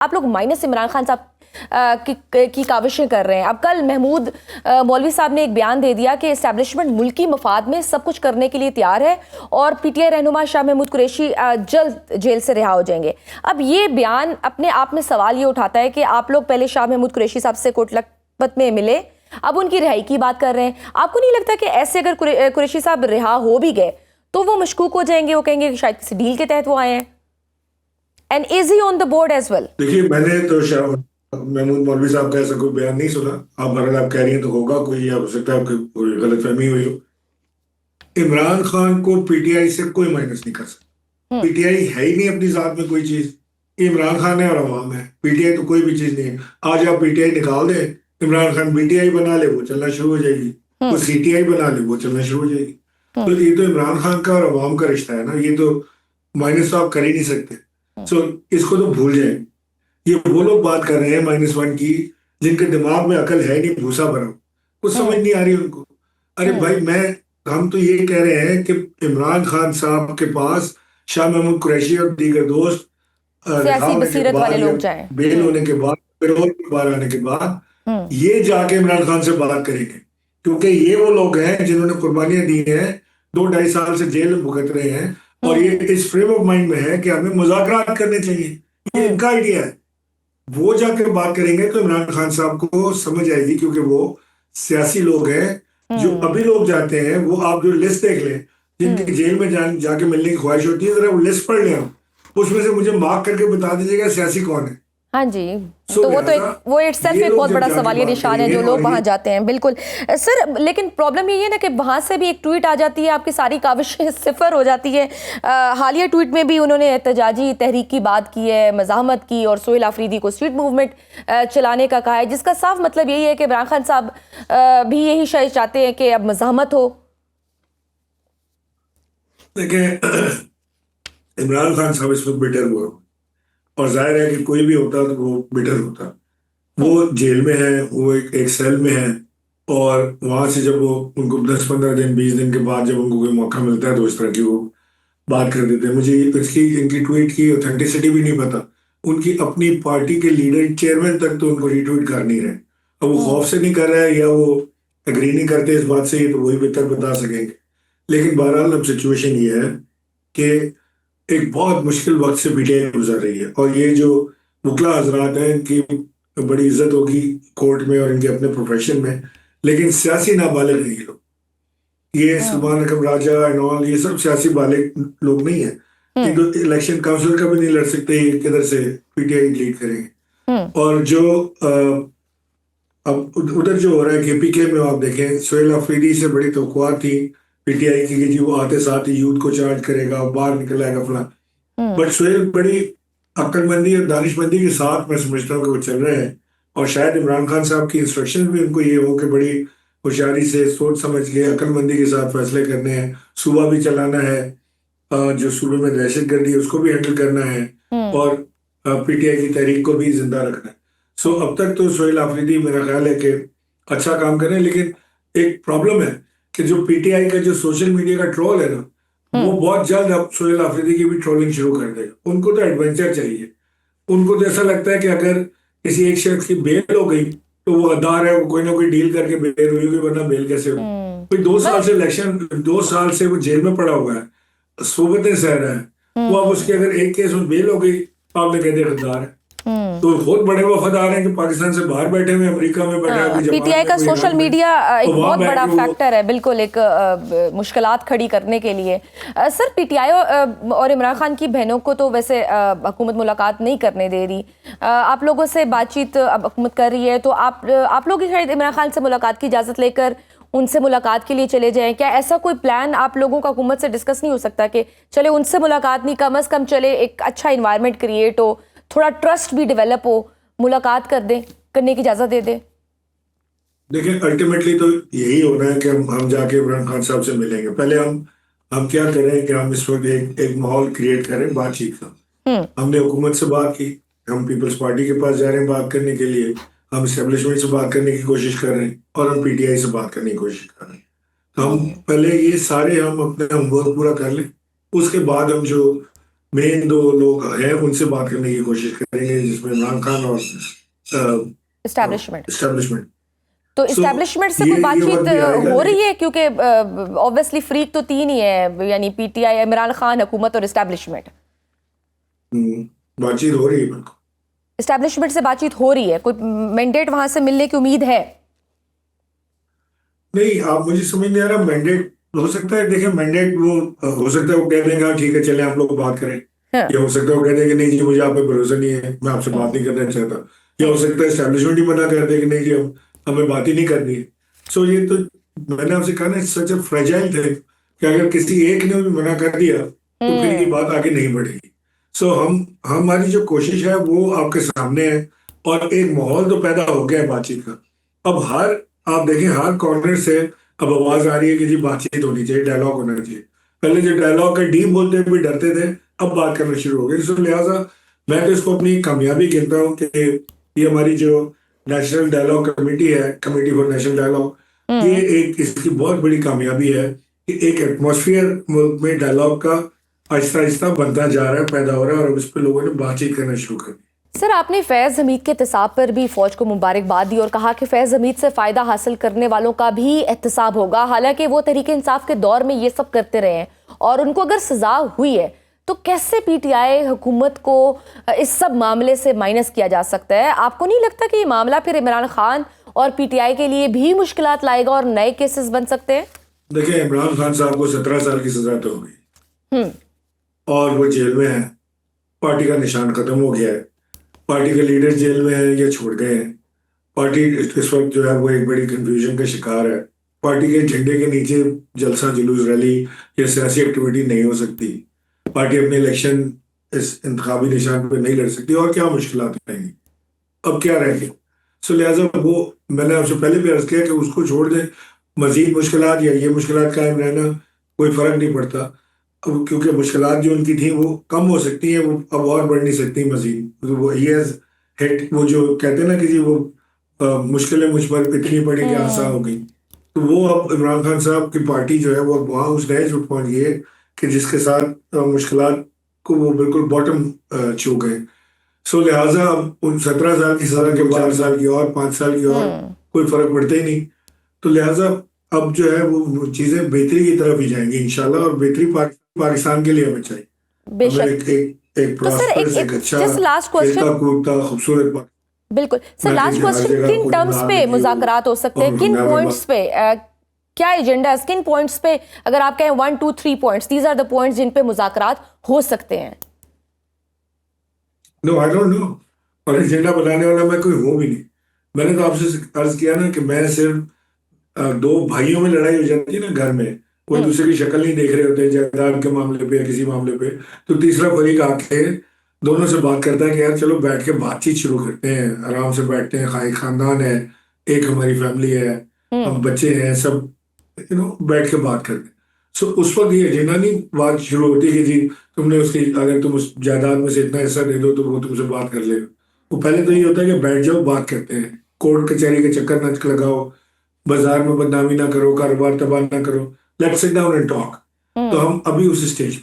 आप लोग माइनस इमरान खान साहब की काविशें कर रहे हैं। अब कल महमूद मौलवी साहब ने एक बयान दे दिया कि एस्टैब्लिशमेंट मुल्की मफाद में सब कुछ करने के लिए तैयार है और पीटीआई रहनुमा शाह महमूद कुरैशी जल्द जेल से रिहा हो जाएंगे। अब ये बयान अपने आप में सवाल ये उठाता है कि आप लोग पहले शाह महमूद कुरैशी साहब से कोट लखपत में मिले, अब उनकी रिहाई की बात कर रहे हैं। आपको नहीं लगता कि ऐसे अगर कुरैशी साहब रिहा हो भी गए तो वो मशकूक हो जाएंगे, वो कहेंगे कि शायद किसी डील के तहत वो आए हैं? And is he on the board as well? देखिए, मैंने तो महमूद मौलवी साहब का ऐसा कोई बयान नहीं सुना। आप बहरहाल आप कह रही हैं तो होगा कोई, या हो सकता है आपकी कोई गलतफहमी हुई हो। इमरान खान को पीटीआई से कोई माइनस नहीं कर सकता। पीटीआई है ही नहीं अपनी जात में कोई चीज। ये इमरान खान है और अवाम है। पीटीआई तो कोई भी चीज नहीं है। आज आप पीटीआई निकाल दें, इमरान खान पीटीआई बना ले, वो चलना शुरू हो जाएगी। वो सीटीआई बना ले, वो चलना शुरू हो जाएगी। तो ये तो इमरान खान का और अवाम का रिश्ता है ना, ये तो माइनस तो आप कर ही नहीं सकते। सो इसको तो भूल जाए। ये वो लोग बात कर रहे हैं -1 की, जिनके दिमाग में अकल है नहीं, भूसा भरा, कुछ समझ नहीं आ रही उनको। अरे भाई, हम तो ये कह रहे हैं कि इमरान खान साहब के पास शाह महमूद कुरैशी और दीगर दोस्त रिहा सियासी होने के बसीरत वाले बाद या लोग जाएं। बेल होने के बाद, पेरोल बाहर आने के बाद ये जाके इमरान खान से बात करेंगे, क्योंकि ये वो लोग हैं जिन्होंने कुर्बानियां दी हैं, 2-2.5 साल से जेल में भुगत रहे हैं, और ये इस फ्रेम ऑफ माइंड में है कि हमें मुज़ाकरात करने चाहिए। ये इनका आइडिया है। वो जाकर बात करेंगे तो इमरान खान साहब को समझ आएगी, क्योंकि वो सियासी लोग हैं। जो अभी लोग जाते हैं, वो आप जो लिस्ट देख लें जिनकी जेल में जाके मिलने की ख्वाहिश होती है, जरा वो लिस्ट पढ़ लें आप, उसमें से मुझे मार्क करके बता दीजिएगा सियासी कौन है। हाँ जी, तो वो इटसेल्फ एक बहुत बड़ा सवालिया निशान है जो लोग वहां जाते हैं। बिल्कुल सर, लेकिन प्रॉब्लम ये है ना कि वहां से भी एक ट्वीट आ जाती है, आपकी सारी काविशें सिफर हो जाती है। हालिया ट्वीट में भी उन्होंने एहतजाजी तहरीक की बात की है, मज़ाहमत की, और सोहेल आफरीदी को स्ट्रीट मूवमेंट चलाने का कहा है, जिसका साफ मतलब यही है कि इमरान खान साहब भी यही शायद चाहते हैं कि अब मज़ाहमत हो। देखिए, इमरान खान साहब इस वक्त बिटर हुआ, और जाहिर है कि कोई भी होता तो वो बिटर होता। वो जेल में है, वो एक सेल में है, और वहां से जब वो उनको 10-15 दिन 20 दिन के बाद जब उनको कोई मौका मिलता है तो इस तरह की वो बात कर देते हैं। मुझे इसकी इनकी ट्वीट की ऑथेंटिसिटी भी नहीं पता। उनकी अपनी पार्टी के लीडर चेयरमैन तक तो उनको रीट्वीट कर नहीं रहे। अब वो खौफ से नहीं कर रहा है या वो एग्री नहीं करते इस बात से, ये तो वही बेहतर बता सकेंगे। लेकिन बहरहाल अब सिचुएशन ये है कि एक बहुत मुश्किल वक्त से पीटीआई गुजर रही है, और ये जो वकला हजरात हैं, इनकी बड़ी इज्जत होगी कोर्ट में और इनके अपने प्रोफेशन में, लेकिन सियासी नाबालिग नहीं लोग। ये सलमान अकबर राजा एंड ऑल, ये सब सियासी बालिग लोग नहीं है। ये तो इलेक्शन काउंसिल का भी नहीं लड़ सकते, ये किधर से पीटीआई लीड करेंगे। और जो अब उधर जो हो रहा है केपीके में, आप देखें, सोहेल अफरीदी से बड़ी तवक्कुआ थी पीटीआई की कि जी वो आते साथ ही यूथ को चार्ज करेगा, बाहर निकल आएगा फला। बट सोहेल बड़ी अक्लमंदी और दानिशमंदी के साथ मैं समझता हूँ कि वो चल रहे हैं, और शायद इमरान खान साहब की इंस्ट्रक्शन भी उनको ये हो कि बड़ी होशियारी से सोच समझ के अक्लमंदी के साथ फैसले करने हैं। सूबा भी चलाना है, जो सूबे में दहशतगर्दी है उसको भी हैंडल करना है, और पीटीआई की तहरीक को भी जिंदा रखना है। सो अब तक तो सोहेल आफरीदी मेरा ख्याल है कि अच्छा काम कर रहे हैं, लेकिन एक प्रॉब्लम है कि जो पीटीआई का जो सोशल मीडिया का ट्रोल है ना, वो बहुत जल्द अब सोहेल आफरीदी की भी ट्रोलिंग शुरू कर देगा। उनको तो एडवेंचर चाहिए। उनको तो ऐसा लगता है कि अगर किसी एक शख्स की बेल हो गई तो वो गद्दार है, वो कोई ना कोई डील करके बेल हुई होगी, वरना बेल कैसे हुई? कोई 2 साल से इलेक्शन, 2 साल से वो जेल में पड़ा हुआ है, सोबतें सह रहा है। वो अब उसकी अगर एक केस में बेल हो गई तो आपने कह दिया गद्दार है। तो बहुत बड़े वफादार हैं कि पाकिस्तान से बाहर बैठे हुए, अमरीका में बैठे हैं, पीटीआई का सोशल मीडिया एक बहुत बड़ा फैक्टर है, बिल्कुल एक मुश्किलात खड़ी करने के लिए। सर, पीटीआई और इमरान खान की बहनों को तो वैसे हुकूमत मुलाकात नहीं करने दे रही। आप लोगों से बातचीत अब हुकूमत कर रही है, तो आप लोग शायद इमरान खान से मुलाकात की इजाज़त लेकर उनसे मुलाकात के लिए चले जाएं। क्या ऐसा कोई प्लान आप लोगों का हुकूमत से डिस्कस नहीं हो सकता कि चले उनसे मुलाकात नहीं, कम अज़ कम चले एक अच्छा इन्वायरमेंट क्रिएट हो, थोड़ा ट्रस्ट भी डेवलप हो, मुलाकात करने की इजाजत दे दे? देखिए, अल्टीमेटली तो यही होना है कि हम जाके इमरान खान साहब से मिलेंगे। पहले हम क्या करें कि हम इस वक्त एक माहौल क्रिएट करें बातचीत का। हमने हुकूमत से बात की, हम पीपल्स पार्टी के पास जा रहे हैं बात करने के लिए, हम एस्टेब्लिशमेंट से बात करने की कोशिश कर रहे हैं, और हम पीटीआई से बात करने की कोशिश कर रहे हैं। तो हम पहले ये सारे हम अपना होमवर्क पूरा कर लें, उसके बाद हम जो मेन दो लोग हैं उनसे बात करने की कोशिश करेंगे, जिसमें इमरान खान और एस्टैब्लिशमेंट। एस्टेब्लिशमेंट। तो सो एस्टैब्लिशमेंट से ये कोई ये वक्त बातचीत भी आएगा, हो लेकिन रही है? क्योंकि ऑब्वियसली फ्रीक तो तीन ही है, यानी पीटीआई, इमरान खान, हुकूमत और एस्टैब्लिशमेंट। बातचीत हो रही है बिल्कुल। एस्टैब्लिशमेंट से बातचीत हो रही है, कोई मैंडेट वहां से मिलने की उम्मीद है? नहीं, आप मुझे समझ नहीं आ रहा मैंडेट हो सकता है। देखिए मैंडेट वो हो सकता है वो कह देंगे हाँ ठीक है चले हम लोग बात करें, हाँ। या हो सकता है वो कह देंगे नहीं जी मुझे आप पे भरोसा नहीं है, मैं आपसे बात नहीं करना चाहता, या हो सकता है एस्टेब्लिशमेंट ही मना कर दे कि नहीं जी हमें बात ही नहीं करनी है। सो ये तो मैंने आपसे कहा ना, सच ए फ्रेजाइल थे कि अगर किसी एक ने भी मना कर दिया तो फिर ये बात आगे नहीं बढ़ेगी। सो हम हमारी जो कोशिश है वो आपके सामने है, और एक माहौल तो पैदा हो गया है बातचीत का। अब हर आप देखें हर कॉर्नर से अब आवाज आ रही है कि जी बातचीत होनी चाहिए, डायलॉग होना चाहिए। पहले जो डायलॉग का डीप बोलते हुए भी डरते थे, अब बात करना शुरू हो गई। तो लिहाजा मैं तो इसको अपनी कामयाबी कहता हूँ कि ये हमारी जो नेशनल डायलॉग कमेटी है, कमेटी फॉर नेशनल डायलॉग, ये एक इसकी बहुत बड़ी कामयाबी है कि एक एटमॉस्फेयर मुल्क में डायलॉग का आहिस्ता आहिस्ता बनता जा रहा है, पैदा हो रहा है, और उस पर लोगों ने बातचीत करना शुरू कर दी। सर, आपने फैज हमीद के एहतसाब पर भी फौज को मुबारकबाद दी और कहा कि फैज हमीद से फायदा हासिल करने वालों का भी एहतसाब होगा। हालांकि वो तहरीक इंसाफ के दौर में ये सब करते रहे हैं और उनको अगर सजा हुई है तो कैसे पीटीआई हुकूमत को इस सब मामले से माइनस किया जा सकता है? आपको नहीं लगता कि ये मामला फिर इमरान खान और पीटीआई के लिए भी मुश्किलात लाएगा और नए केसेस बन सकते हैं? देखिए इमरान खान साहब को 17 साल की सजा तो हो गई और वो जेल में है, पार्टी का निशान खत्म हो गया है, पार्टी के लीडर जेल में है या छोड़ गए हैं, पार्टी इस वक्त जो है वो एक बड़ी कंफ्यूजन का शिकार है। पार्टी के झंडे के नीचे जलसा जुलूस रैली या सियासी एक्टिविटी नहीं हो सकती, पार्टी अपने इलेक्शन इस इंतखाबी निशान पर नहीं लड़ सकती, और क्या मुश्किलात रहेंगी, अब क्या रह गया। सो लिहाजा वो मैंने आपसे पहले भी अर्ज किया कि उसको छोड़ दें, मजीद मुश्किलात या ये मुश्किलात कायम रहना कोई फर्क नहीं पड़ता। अब क्योंकि मुश्किलात जो उनकी थी वो कम हो सकती हैं, वो अब और बढ़ नहीं सकती मजीद। तो वो ये हिट वो जो कहते हैं ना कि जी वो मुश्किलें मुझ पर इतनी पड़ी कि आसान हो गई, तो वो अब इमरान खान साहब की पार्टी जो है वो अब वहाँ उस नए जुट पहुंच गई है कि जिसके साथ मुश्किलात को वो बिल्कुल बॉटम छू गए। सो लिहाजा अब उन 17 साल की सजा के 4 साल की और 5 साल की और कोई फर्क पड़ता ही नहीं। तो लिहाजा अब जो है वो चीजें बेहतरी की तरफ ही जाएंगी इंशाल्लाह, और बेहतरी पाकिस्तान के लिए हमें चाहिए। हमें बेशक। एक तो सर प्रॉस्परस, एक अच्छा जस्ट लास्ट खेलता क्वेश्चन। कूदता खूबसूरत बिल्कुल सर, मैं लास्ट देखिए हर क्वेश्चन, जगह किन कोई टर्म्स नाम पे लिखी हो मुज़ाकरात हो सकते हैं, और किन मैं पॉइंट्स पे? क्या एजेंडा, किन पॉइंट्स पे, अगर आप कहें 1 2 3 points, these are the points जिन पे मुज़ाकरात हो सकते हैं? नो आई डोंट नो, और एजेंडा बनाने वाला मैं कोई हूँ भी नहीं। मैंने तो आपसे अर्ज किया ना कि मैं सिर्फ दो भाइयों में लड़ाई हो जाती है ना घर में, कोई दूसरे की शक्ल नहीं देख रहे होते जायदाद के मामले पे या किसी मामले पे, तो तीसरा फरीक आके दोनों से बात करता है कि यार चलो बैठ के बातचीत शुरू करते हैं, आराम से बैठते हैं, खाई खानदान है, एक हमारी फैमिली है, हम बच्चे हैं सब, बैठ के बात करते हैं। सो उस वक्त ये एजेंडा नहीं बात शुरू होती कि जी तुमने उसकी अगर तुम उस जायदाद में से इतना हिस्सा दे दो तो वो तुमसे बात कर लेगा। वो पहले तो ये होता है कि बैठ जाओ बात करते हैं, कोर्ट कचहरी के चक्कर न लगाओ, बाजार में बदनामी ना करो, कारोबार तबाह ना करो, let's sit down and talk. तो हम अभी उस स्टेज पर